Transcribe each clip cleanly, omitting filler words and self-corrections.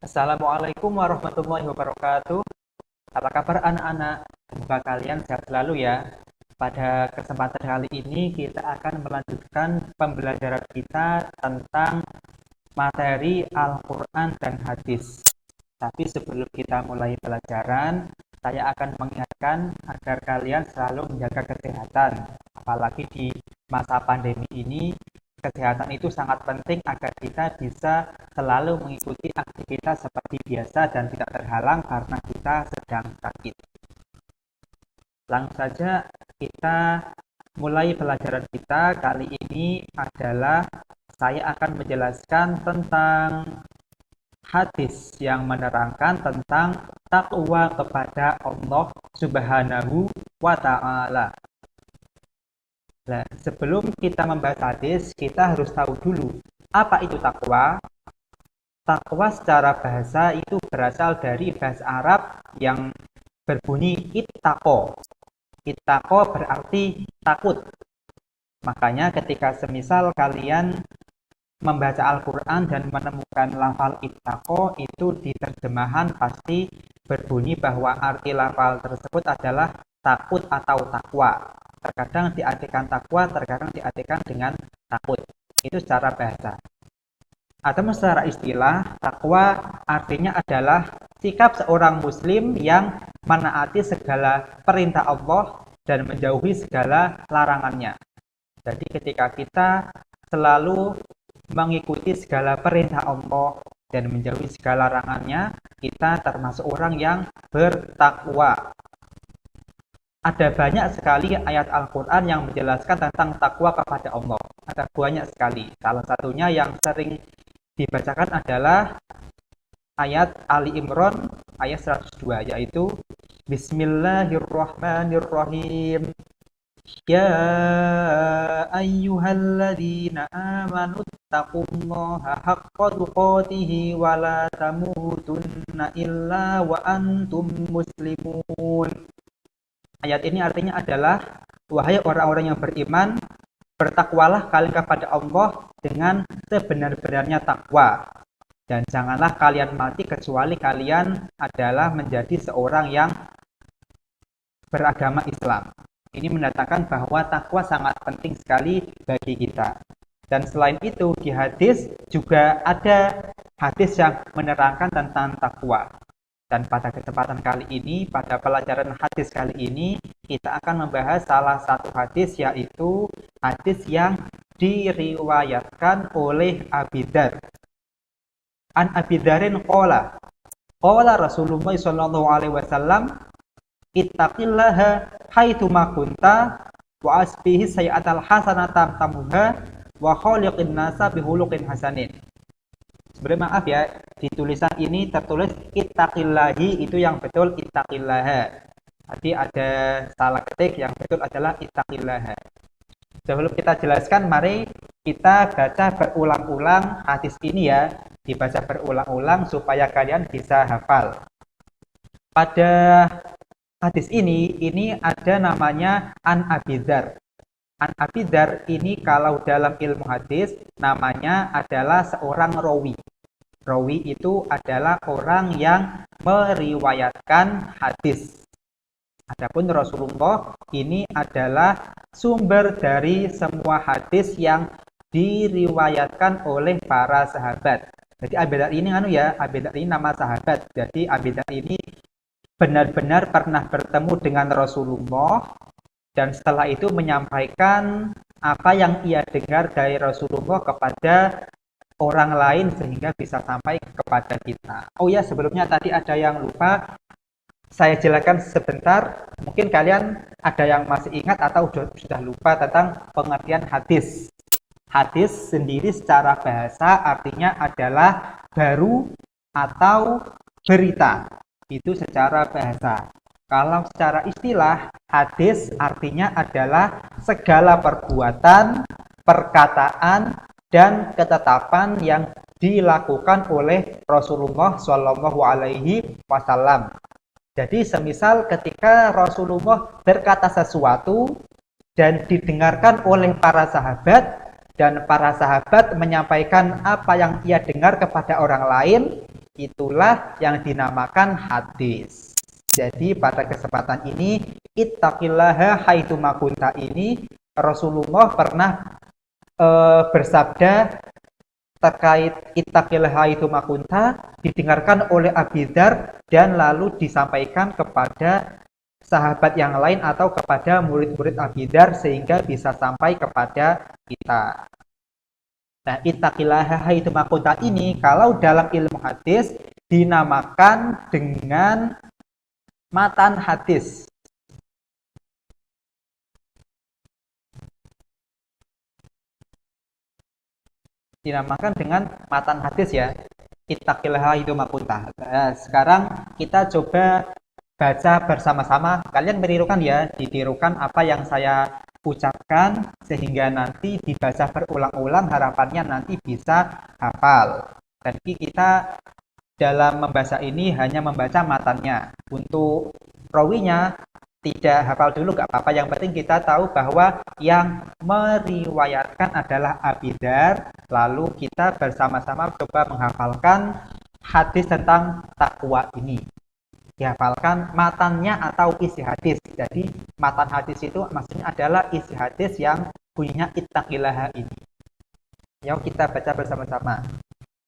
Assalamualaikum warahmatullahi wabarakatuh. Apa kabar anak-anak? Semoga kalian sehat selalu ya. Pada kesempatan kali ini kita akan melanjutkan pembelajaran kita tentang materi Al-Quran dan hadis. Tapi sebelum kita mulai pelajaran, saya akan mengingatkan agar kalian selalu menjaga kesehatan. Apalagi di masa pandemi ini, kesehatan itu sangat penting agar kita bisa selalu mengikuti aktivitas seperti biasa dan tidak terhalang karena kita sedang sakit. Langsung saja kita mulai pelajaran kita. Kali ini adalah saya akan menjelaskan tentang hadis yang menerangkan tentang takwa kepada Allah Subhanahu wa Ta'ala. Nah, sebelum kita membahas hadis, kita harus tahu dulu apa itu takwa. Takwa secara bahasa itu berasal dari bahasa Arab yang berbunyi ittaqo. Ittaqo berarti takut. Makanya ketika semisal kalian membaca Al-Quran dan menemukan lafal ittaqo, itu di terjemahan pasti berbunyi bahwa arti lafal tersebut adalah takut atau takwa. Terkadang diartikan takwa, terkadang diartikan dengan takut. Itu secara bahasa. Atau secara istilah, takwa artinya adalah sikap seorang muslim yang menaati segala perintah Allah dan menjauhi segala larangannya. Jadi ketika kita selalu mengikuti segala perintah Allah dan menjauhi segala larangannya, kita termasuk orang yang bertakwa. Ada banyak sekali ayat Al-Quran yang menjelaskan tentang takwa kepada Allah. Ada banyak sekali. Salah satunya yang sering dibacakan adalah ayat Ali Imran ayat 102, yaitu Bismillahirrahmanirrahim. Ya ayyuhalladzina amanu taqullaha haqqa tuqatih wa la tamutunna illa wa antum muslimun. Ayat ini artinya adalah, wahai orang-orang yang beriman, bertakwalah kalian kepada Allah dengan sebenar-benarnya takwa. Dan janganlah kalian mati kecuali kalian adalah menjadi seorang yang beragama Islam. Ini mendatangkan bahwa takwa sangat penting sekali bagi kita. Dan selain itu di hadis juga ada hadis yang menerangkan tentang takwa. Dan pada kesempatan kali ini, pada pelajaran hadis kali ini, kita akan membahas salah satu hadis, yaitu hadis yang diriwayatkan oleh Abi Dzar. An Abi Dzarin qala Rasulullah sallallahu alaihi wasallam, ittaqillaha haitsuma kunta wa asbihi sayi'atal hasanata tamuha wa khaliqin nasa bihuluqin hasanin. Sebenarnya maaf ya, di tulisan ini tertulis ittaqillahi, itu yang betul ittaqillaha. Tadi ada salah ketik, yang betul adalah ittaqillaha. Sebelum kita jelaskan, mari kita baca berulang-ulang hadis ini ya. Dibaca berulang-ulang supaya kalian bisa hafal. Pada hadis ini ada namanya An Abi Dzar. An Abi Dzar ini kalau dalam ilmu hadis namanya adalah seorang rawi. Rawi itu adalah orang yang meriwayatkan hadis. Adapun Rasulullah ini adalah sumber dari semua hadis yang diriwayatkan oleh para sahabat. Jadi Abi Dzar ini Abi Dzar ini nama sahabat. Jadi Abi Dzar ini benar-benar pernah bertemu dengan Rasulullah dan setelah itu menyampaikan apa yang ia dengar dari Rasulullah kepada orang lain sehingga bisa sampai kepada kita. Oh ya, sebelumnya tadi ada yang lupa saya jelaskan sebentar. Mungkin kalian ada yang masih ingat atau sudah lupa tentang pengertian hadis. Hadis sendiri secara bahasa artinya adalah baru atau berita. Itu secara bahasa. Kalau secara istilah, hadis artinya adalah segala perbuatan, perkataan, dan ketetapan yang dilakukan oleh Rasulullah Shallallahu Alaihi Wasallam. Jadi semisal ketika Rasulullah berkata sesuatu dan didengarkan oleh para sahabat, dan para sahabat menyampaikan apa yang ia dengar kepada orang lain, Itulah yang dinamakan hadis. Jadi pada kesempatan ini ittaqillaha haitsu makunta ini Rasulullah pernah bersabda terkait ittaqillaha haitsu makunta didengarkan oleh Abi Dzar dan lalu disampaikan kepada sahabat yang lain atau kepada murid-murid Abi Dzar sehingga bisa sampai kepada kita. Nah, ittaqillaha haitsu makunta ini kalau dalam ilmu hadis dinamakan dengan matan hadis. Dinamakan dengan matan hadis ya. Ittaqillaha haitsu makunta. Nah, sekarang kita coba baca bersama-sama. Kalian menirukan ya, ditirukan apa yang saya ucapkan sehingga nanti dibaca berulang-ulang, harapannya nanti bisa hafal. Dan kita dalam membaca ini hanya membaca matannya. Untuk rawinya tidak hafal dulu gak apa-apa, yang penting kita tahu bahwa yang meriwayatkan adalah Abi Dzar. Lalu kita bersama-sama coba menghafalkan hadis tentang takwa ini. Dihafalkan matannya atau isi hadis. Jadi matan hadis itu maksudnya adalah isi hadis yang bunyinya ittaqillaha ini. Yuk kita baca bersama-sama.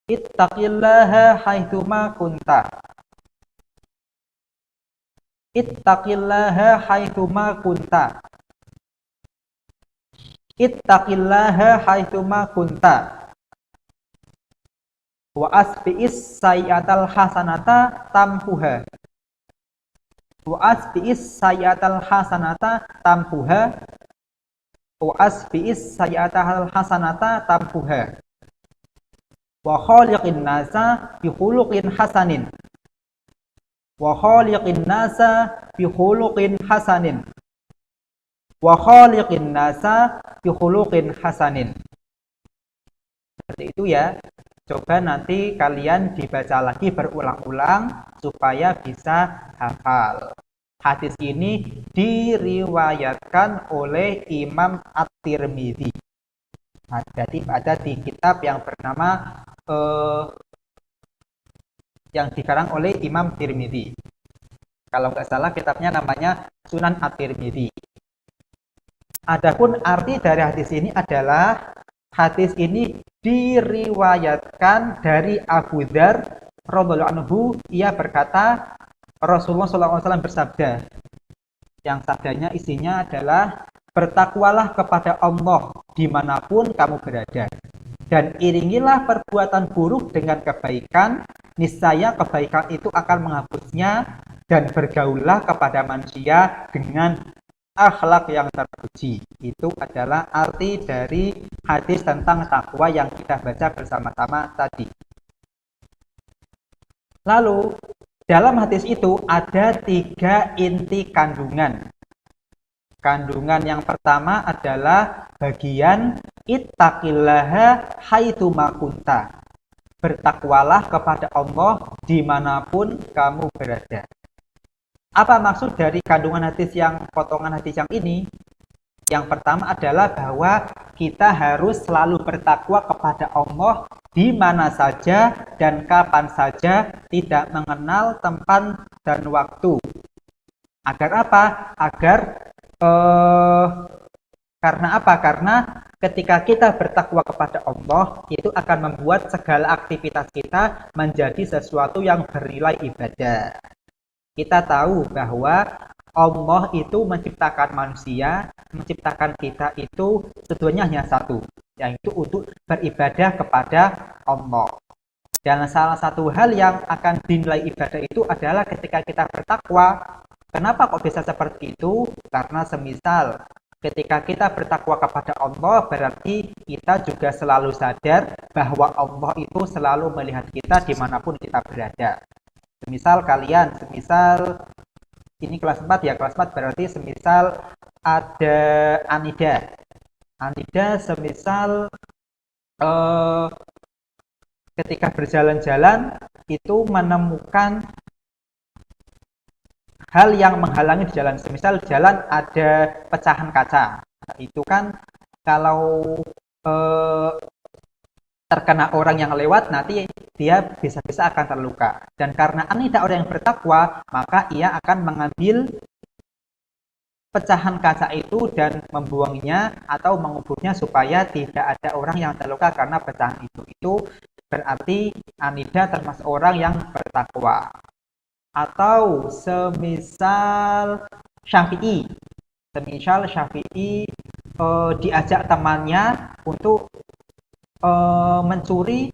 Ittaqillaha haitsu ma kunta. Ittaqillaha haitsu ma kunta. Ittaqillaha haitsu ma kunta. Wa asbi'is sayyatal hasanata tamhuha. Wa asbi'is sayyatal hasanata tamhuha. Wa asbi'is sayyatal hasanata tamhuha. Wa khaliqin nasa bi khuluqin hasanin. Wa khaliqin nasa bi khuluqin hasanin. Wa khaliqin nasa bi khuluqin hasanin. Seperti itu ya. Coba nanti kalian dibaca lagi berulang-ulang supaya bisa hafal. Hadis ini diriwayatkan oleh Imam At-Tirmidzi. Jadi ada di kitab yang bernama yang dikarang oleh Imam Tirmidzi. Kalau nggak salah kitabnya namanya Sunan At-Tirmidzi. Adapun arti dari hadis ini adalah hadis ini diriwayatkan dari Abu Dzar radhiyallahu anhu. Ia berkata Rasulullah SAW bersabda, yang sabdanya isinya adalah bertakwalah kepada Allah dimanapun kamu berada, dan iringilah perbuatan buruk dengan kebaikan, niscaya kebaikan itu akan menghapusnya, dan bergaullah kepada manusia dengan akhlak yang terpuji. Itu adalah arti dari hadis tentang takwa yang kita baca bersama-sama tadi. Lalu dalam hadis itu ada 3 inti kandungan. Kandungan yang pertama adalah bagian ittaqillaha haitsu ma kunta. Bertakwalah kepada Allah dimanapun kamu berada. Apa maksud dari kandungan hadis yang potongan hadis yang ini? Yang pertama adalah bahwa kita harus selalu bertakwa kepada Allah di mana saja dan kapan saja, tidak mengenal tempat dan waktu. Agar apa? Karena apa? Karena ketika kita bertakwa kepada Allah, itu akan membuat segala aktivitas kita menjadi sesuatu yang bernilai ibadah. Kita tahu bahwa Allah itu menciptakan manusia, menciptakan kita itu tujuannya hanya satu, yaitu untuk beribadah kepada Allah. Dan salah satu hal yang akan dinilai ibadah itu adalah ketika kita bertakwa. Kenapa kok bisa seperti itu? Karena semisal ketika kita bertakwa kepada Allah, berarti kita juga selalu sadar bahwa Allah itu selalu melihat kita dimanapun kita berada. Semisal ini kelas 4 ya, kelas 4 berarti semisal ada Anida semisal ketika berjalan-jalan itu menemukan hal yang menghalangi di jalan, semisal jalan ada pecahan kaca. Nah, itu kan kalau terkena orang yang lewat, nanti dia bisa-bisa akan terluka. Dan karena Anda orang yang bertakwa, maka ia akan mengambil pecahan kaca itu dan membuangnya atau menguburnya supaya tidak ada orang yang terluka karena pecahan itu. Itu berarti Anida termasuk orang yang bertakwa. Atau semisal Syafi'i, diajak temannya untuk mencuri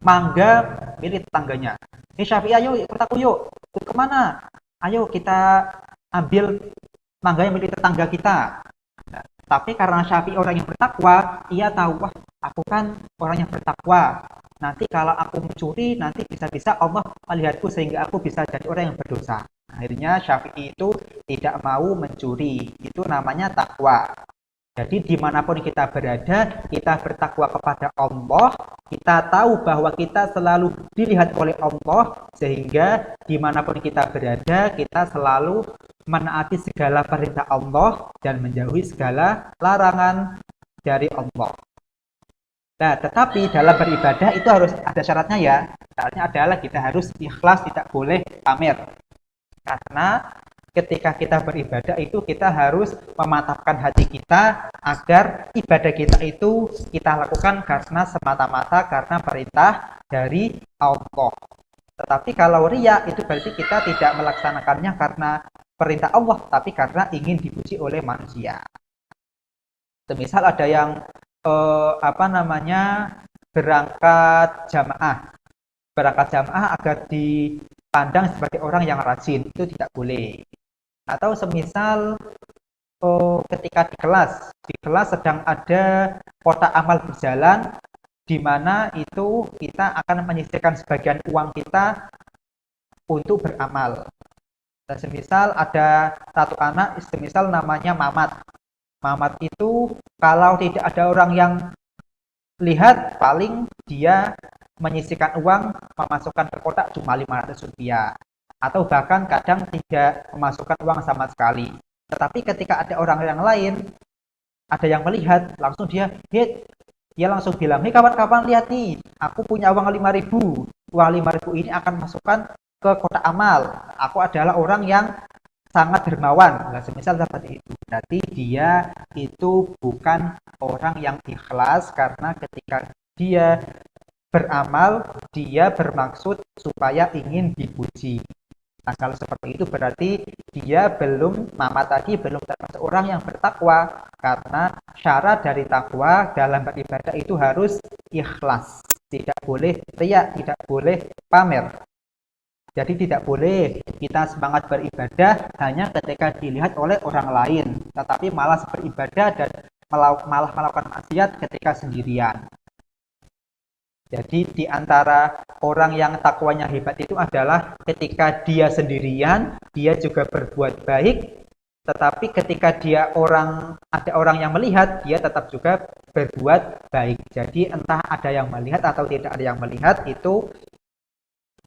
mangga milik tetangganya. Ini Syafi'i, ayo ikut aku yuk. Ikut kemana? Ayo kita ambil mangga yang milik tetangga kita. Nah, tapi karena Syafi'i orang yang bertakwa, ia tahu, wah, aku kan orang yang bertakwa. Nanti kalau aku mencuri, nanti bisa-bisa Allah melihatku sehingga aku bisa jadi orang yang berdosa. Akhirnya Syafi'i itu tidak mau mencuri. Itu namanya takwa. Jadi dimanapun kita berada, kita bertakwa kepada Allah, kita tahu bahwa kita selalu dilihat oleh Allah, sehingga dimanapun kita berada, kita selalu menaati segala perintah Allah dan menjauhi segala larangan dari Allah. Nah, tetapi dalam beribadah itu harus ada syaratnya ya. Syaratnya adalah kita harus ikhlas, tidak boleh pamer. Karena ketika kita beribadah itu kita harus memantapkan hati kita agar ibadah kita itu kita lakukan karena semata-mata karena perintah dari Allah. Tetapi kalau riya itu berarti kita tidak melaksanakannya karena perintah Allah, tapi karena ingin dipuji oleh manusia. Semisal ada yang berangkat jamaah agar dipandang sebagai orang yang rajin, itu tidak boleh. Atau semisal ketika di kelas sedang ada kotak amal berjalan, di mana itu kita akan menyisihkan sebagian uang kita untuk beramal. Dan semisal ada satu anak, semisal namanya Mamat. Mamat itu kalau tidak ada orang yang lihat, paling dia menyisihkan uang, memasukkan ke kotak cuma Rp500. Atau bahkan kadang tidak memasukkan uang sama sekali. Tetapi ketika ada orang yang lain, ada yang melihat, langsung dia langsung bilang, "Hei kawan-kawan, lihat nih, aku punya uang 5.000. Uang 5.000 ini akan masukkan ke kotak amal. Aku adalah orang yang sangat dermawan." Nah, semisal seperti itu. Berarti dia itu bukan orang yang ikhlas, karena ketika dia beramal, dia bermaksud supaya ingin dipuji. Nah, kalau seperti itu berarti dia Mamat tadi belum termasuk orang yang bertakwa, karena syarat dari takwa dalam beribadah itu harus ikhlas, tidak boleh riya, tidak boleh pamer. Jadi tidak boleh kita semangat beribadah hanya ketika dilihat oleh orang lain, tetapi malas beribadah dan malah melakukan maksiat ketika sendirian. Jadi di antara orang yang takwanya hebat itu adalah ketika dia sendirian, dia juga berbuat baik, tetapi ketika ada orang yang melihat, dia tetap juga berbuat baik. Jadi entah ada yang melihat atau tidak ada yang melihat, itu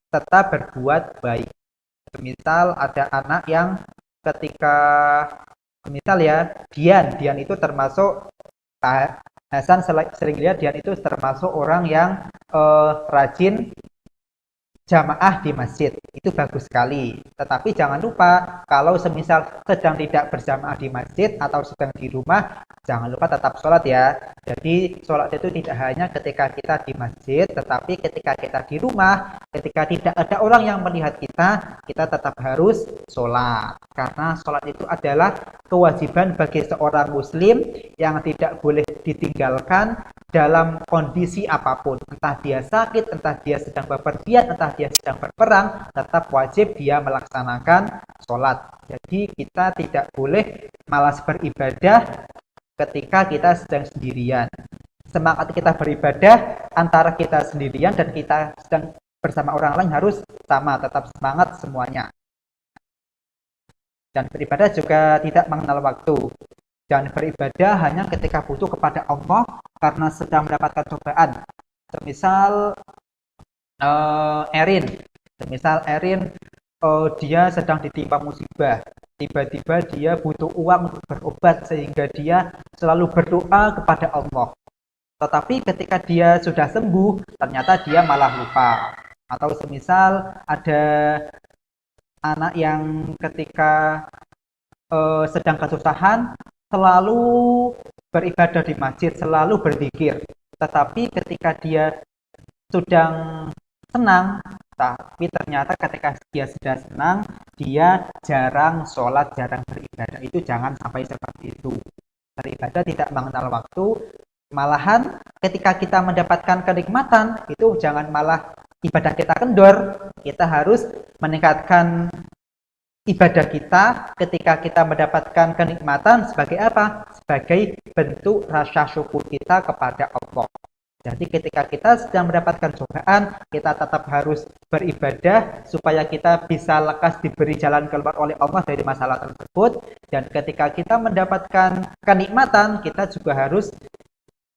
tetap berbuat baik. Misal ada anak yang ketika Dian itu termasuk Hasan sering lihat Dian itu termasuk orang yang rajin jamaah di masjid. Itu bagus sekali. Tetapi jangan lupa, kalau semisal sedang tidak berjamaah di masjid atau sedang di rumah, jangan lupa tetap sholat ya. Jadi sholat itu tidak hanya ketika kita di masjid, tetapi ketika kita di rumah, ketika tidak ada orang yang melihat kita tetap harus sholat. Karena sholat itu adalah kewajiban bagi seorang muslim yang tidak boleh ditinggalkan dalam kondisi apapun. Entah dia sakit, entah dia sedang bepergian, entah dia sedang berperang, tetap wajib dia melaksanakan sholat. Jadi kita tidak boleh malas beribadah ketika kita sedang sendirian. Semangat kita beribadah antara kita sendirian dan kita sedang bersama orang lain harus sama, tetap semangat semuanya. Dan beribadah juga tidak mengenal waktu. Dan beribadah hanya ketika butuh kepada Allah karena sedang mendapatkan cobaan. Semisal Erin, dia sedang ditimpa musibah. Tiba-tiba dia butuh uang untuk berobat sehingga dia selalu berdoa kepada Allah. Tetapi ketika dia sudah sembuh, ternyata dia malah lupa. Atau semisal ada anak yang ketika sedang kesusahan selalu beribadah di masjid, selalu berzikir. Tetapi ketika dia sedang senang, tapi ternyata ketika dia sudah senang, dia jarang sholat, jarang beribadah. Itu jangan sampai seperti itu. Beribadah tidak mengenal waktu, malahan ketika kita mendapatkan kenikmatan, itu jangan malah ibadah kita kendor. Kita harus meningkatkan ibadah kita ketika kita mendapatkan kenikmatan sebagai apa? Sebagai bentuk rasa syukur kita kepada Allah. Jadi ketika kita sedang mendapatkan cobaan, kita tetap harus beribadah supaya kita bisa lekas diberi jalan keluar oleh Allah dari masalah tersebut. Dan ketika kita mendapatkan kenikmatan, kita juga harus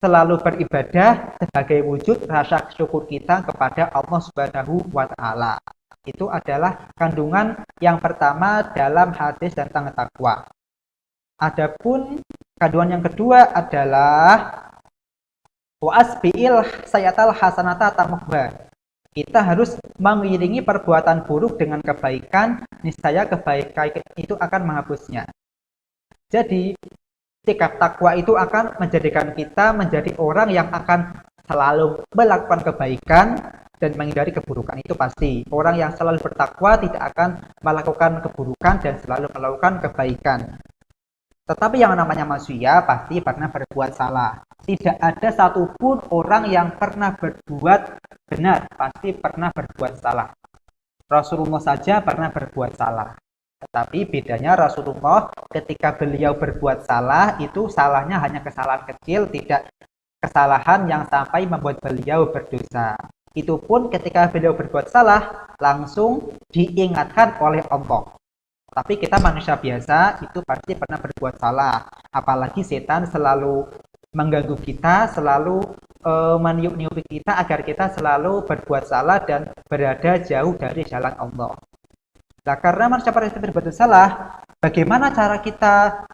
selalu beribadah sebagai wujud rasa syukur kita kepada Allah Subhanahu wa Ta'ala. Itu adalah kandungan yang pertama dalam hadis tentang takwa. Adapun kandungan yang kedua adalah wasbiil sayatal hasanata tamuhba. Kita harus mengiringi perbuatan buruk dengan kebaikan, niscaya kebaikan itu akan menghapusnya. Jadi, sikap takwa itu akan menjadikan kita menjadi orang yang akan selalu melakukan kebaikan dan menghindari keburukan. Itu pasti. Orang yang selalu bertakwa tidak akan melakukan keburukan dan selalu melakukan kebaikan. Tetapi yang namanya manusia pasti pernah berbuat salah. Tidak ada satupun orang yang pernah berbuat benar, pasti pernah berbuat salah. Rasulullah saja pernah berbuat salah. Tetapi bedanya Rasulullah ketika beliau berbuat salah, itu salahnya hanya kesalahan kecil, tidak kesalahan yang sampai membuat beliau berdosa. Itu pun ketika beliau berbuat salah, langsung diingatkan oleh Allah. Tapi kita manusia biasa itu pasti pernah berbuat salah. Apalagi setan selalu mengganggu kita, selalu meniup-niupi kita agar kita selalu berbuat salah dan berada jauh dari jalan Allah. Nah, karena manusia pasti berbuat salah, bagaimana cara kita,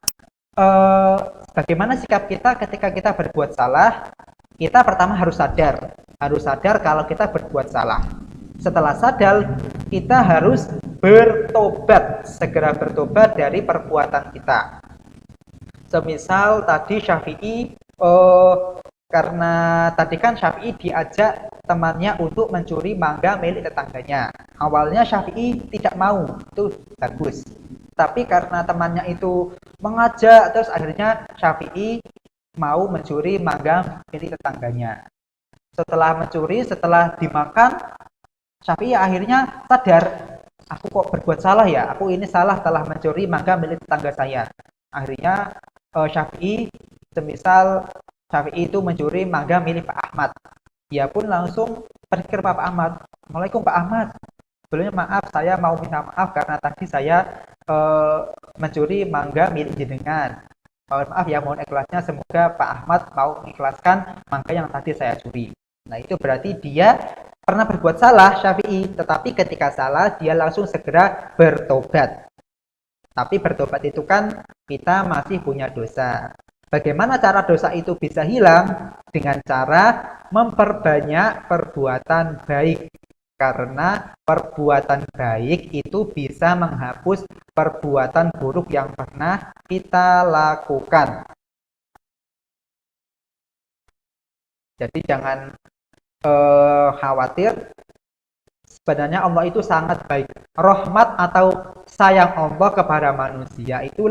bagaimana sikap kita ketika kita berbuat salah? Kita pertama harus sadar kalau kita berbuat salah. Setelah sadar, kita harus bertobat, segera bertobat dari perbuatan kita. Semisal tadi Syafi'i, karena tadi kan Syafi'i diajak temannya untuk mencuri mangga milik tetangganya. Awalnya Syafi'i tidak mau, itu bagus. Tapi karena temannya itu mengajak, terus akhirnya Syafi'i mau mencuri mangga milik tetangganya. Setelah mencuri, setelah dimakan, Syafi'i akhirnya sadar, aku kok berbuat salah ya, aku ini salah telah mencuri mangga milik tetangga saya. Akhirnya Syafi'i, semisal Syafi'i itu mencuri mangga milik Pak Ahmad, dia pun langsung pergi ke Pak Ahmad. Assalamualaikum Pak Ahmad, sebelumnya maaf, saya mau minta maaf karena tadi saya mencuri mangga milik jenengan. Mohon maaf ya, mohon ikhlasnya, semoga Pak Ahmad mau mengikhlaskan mangga yang tadi saya curi. Nah, itu berarti dia pernah berbuat salah, Syafi'i, tetapi ketika salah dia langsung segera bertobat. Tapi bertobat itu kan kita masih punya dosa. Bagaimana cara dosa itu bisa hilang? Dengan cara memperbanyak perbuatan baik. Karena perbuatan baik itu bisa menghapus perbuatan buruk yang pernah kita lakukan. Jadi jangan khawatir, sebenarnya Allah itu sangat baik. Rahmat atau sayang Allah kepada manusia itu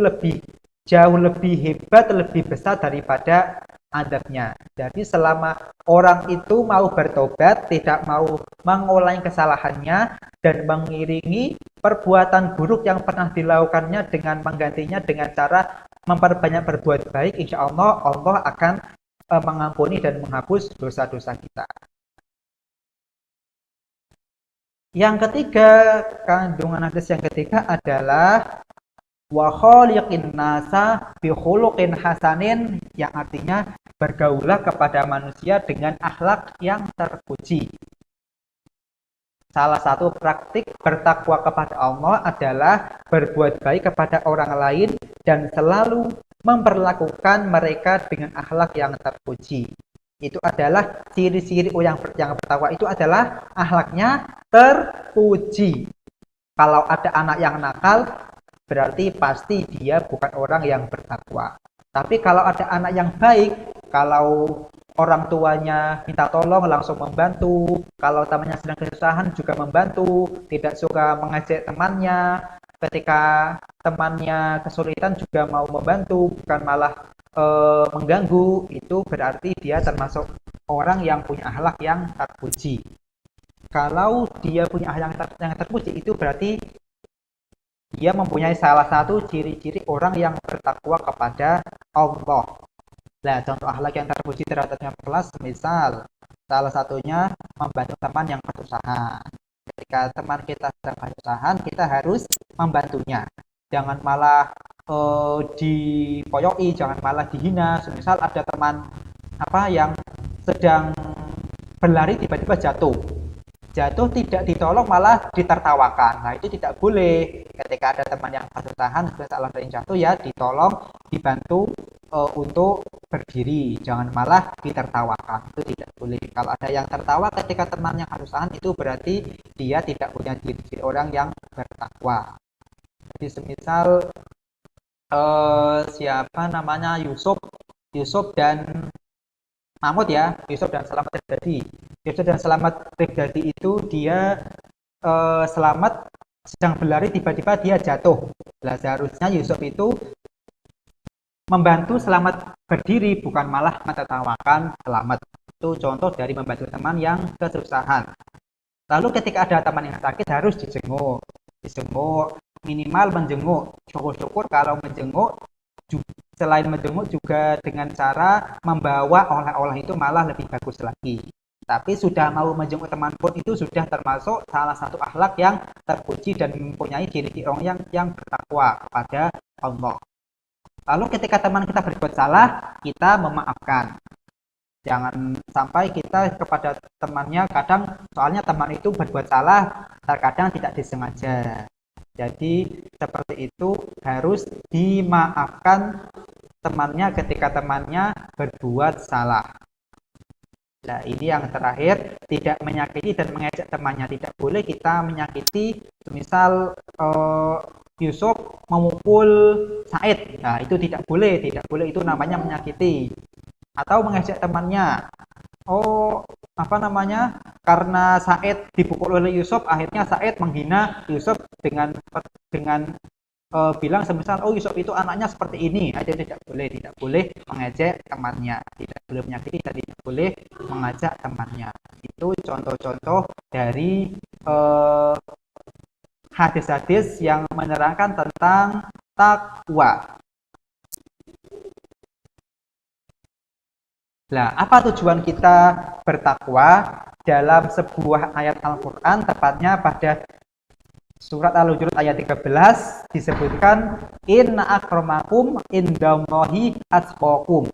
jauh lebih hebat, lebih besar daripada adabnya. Jadi selama orang itu mau bertobat, tidak mau mengulangi kesalahannya dan mengiringi perbuatan buruk yang pernah dilakukannya dengan menggantinya dengan cara memperbanyak berbuat baik, insya Allah Allah akan mengampuni dan menghapus dosa-dosa kita. Yang ketiga, kandungan hadis yang ketiga adalah wa khaliqin nasa bi khuluqin hasanin, yang artinya bergaulah kepada manusia dengan akhlak yang terpuji. Salah satu praktik bertakwa kepada Allah adalah berbuat baik kepada orang lain dan selalu memperlakukan mereka dengan akhlak yang terpuji. Itu adalah ciri-ciri yang bertakwa itu adalah akhlaknya terpuji. Kalau ada anak yang nakal, berarti pasti dia bukan orang yang bertakwa. Tapi kalau ada anak yang baik, kalau orang tuanya minta tolong langsung membantu, kalau temannya sedang kesusahan juga membantu, tidak suka mengajak temannya, ketika temannya kesulitan juga mau membantu, bukan malah mengganggu, itu berarti dia termasuk orang yang punya akhlak yang terpuji. Kalau dia punya akhlak yang terpuji, itu berarti dia mempunyai salah satu ciri-ciri orang yang bertakwa kepada Allah. Nah, contoh akhlak yang terpuji terhadapnya kelas, misal salah satunya membantu teman yang kesusahan. Ketika teman kita sedang kesusahan, kita harus membantunya. Jangan malah dipoyoki, jangan malah dihina. Misal ada teman yang sedang berlari tiba-tiba jatuh, tidak ditolong malah ditertawakan. Nah, itu tidak boleh. Ketika ada teman yang kesusahan salah yang jatuh, ya ditolong, dibantu untuk berdiri, jangan malah ditertawakan. Itu tidak boleh. Kalau ada yang tertawa ketika temannya kesusahan, itu berarti dia tidak punya ciri orang yang bertakwa. Jadi semisal siapa namanya Yusuf dan Mahmud, ya, Yusuf dan Selamat Tribadi. Yusuf dan Selamat Tribadi itu dia Selamat sedang berlari, tiba-tiba dia jatuh. Nah, seharusnya Yusuf itu membantu Selamat berdiri, bukan malah mentertawakan Selamat. Itu contoh dari membantu teman yang kesusahan. Lalu ketika ada teman yang sakit, harus dijenguk, minimal menjenguk. Syukur-syukur kalau menjenguk, selain menjenguk juga dengan cara membawa oleh-oleh, itu malah lebih bagus lagi. Tapi sudah mau menjenguk teman pun itu sudah termasuk salah satu akhlak yang terpuji dan mempunyai ciri orang yang bertakwa kepada Allah. Lalu ketika teman kita berbuat salah, kita memaafkan. Jangan sampai kita kepada temannya, kadang soalnya teman itu berbuat salah, terkadang tidak disengaja. Jadi seperti itu, harus dimaafkan temannya ketika temannya berbuat salah. Nah, ini yang terakhir, tidak menyakiti dan mengejek temannya. Tidak boleh kita menyakiti, misal Yusuf memukul Said. Nah, itu tidak boleh, itu namanya menyakiti. Atau mengejek temannya. Karena Said dipukul oleh Yusuf, akhirnya Said menghina Yusuf dengan bilang semisal, Yusuf itu anaknya seperti ini. Aja tidak boleh mengejek temannya, tidak boleh menyakiti dan tidak boleh mengajak temannya. Itu contoh-contoh dari hadis-hadis yang menerangkan tentang takwa. Nah, apa tujuan kita bertakwa? Dalam sebuah ayat Al-Quran, tepatnya pada surat Al-Hujurat ayat 13, disebutkan, Inna akramakum indallahi atqakum.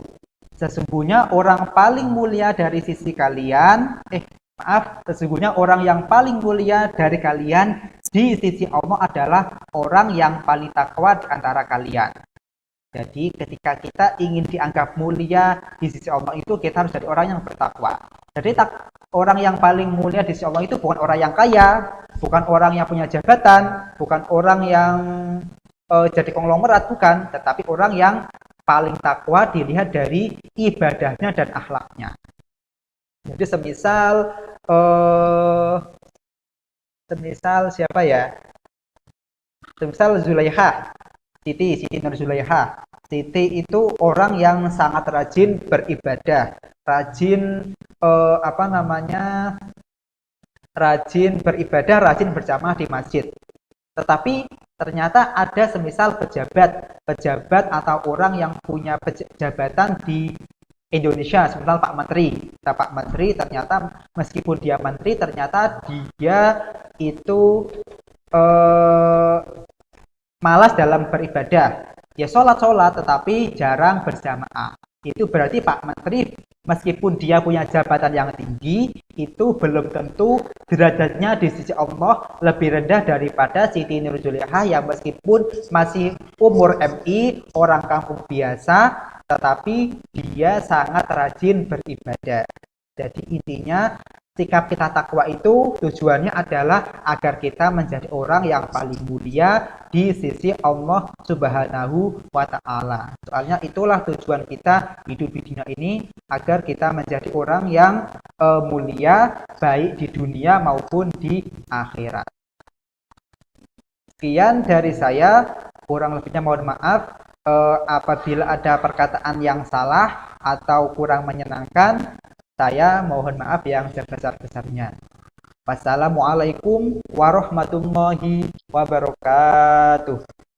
Sesungguhnya orang paling mulia dari sisi kalian, sesungguhnya orang yang paling mulia dari kalian di sisi Allah adalah orang yang paling takwa di antara kalian. Jadi ketika kita ingin dianggap mulia di sisi Allah, itu kita harus jadi orang yang bertakwa. Jadi orang yang paling mulia di sisi Allah itu bukan orang yang kaya, bukan orang yang punya jabatan, bukan orang yang jadi konglomerat, bukan, tetapi orang yang paling takwa dilihat dari ibadahnya dan akhlaknya. Jadi semisal siapa ya? Semisal Zulaikha, Siti Nur Zulaikha. Siti itu orang yang sangat rajin beribadah, rajin rajin berjamaah di masjid. Tetapi ternyata ada semisal pejabat atau orang yang punya jabatan di Indonesia, semisal Pak Menteri. Nah, Pak Menteri ternyata meskipun dia menteri, ternyata dia itu malas dalam beribadah. Ya sholat tetapi jarang berjamaah. Itu berarti Pak Menteri meskipun dia punya jabatan yang tinggi, itu belum tentu derajatnya di sisi Allah lebih rendah daripada Siti Nur Zulaikha yang meskipun masih umur MI, orang kampung biasa, tetapi dia sangat rajin beribadah. Jadi intinya sikap kita takwa itu tujuannya adalah agar kita menjadi orang yang paling mulia di sisi Allah Subhanahu wa Ta'ala. Soalnya itulah tujuan kita hidup di dunia ini, agar kita menjadi orang yang mulia baik di dunia maupun di akhirat. Sekian dari saya, kurang lebihnya mohon maaf apabila ada perkataan yang salah atau kurang menyenangkan. Saya mohon maaf yang sebesar-besarnya. Wassalamualaikum warahmatullahi wabarakatuh.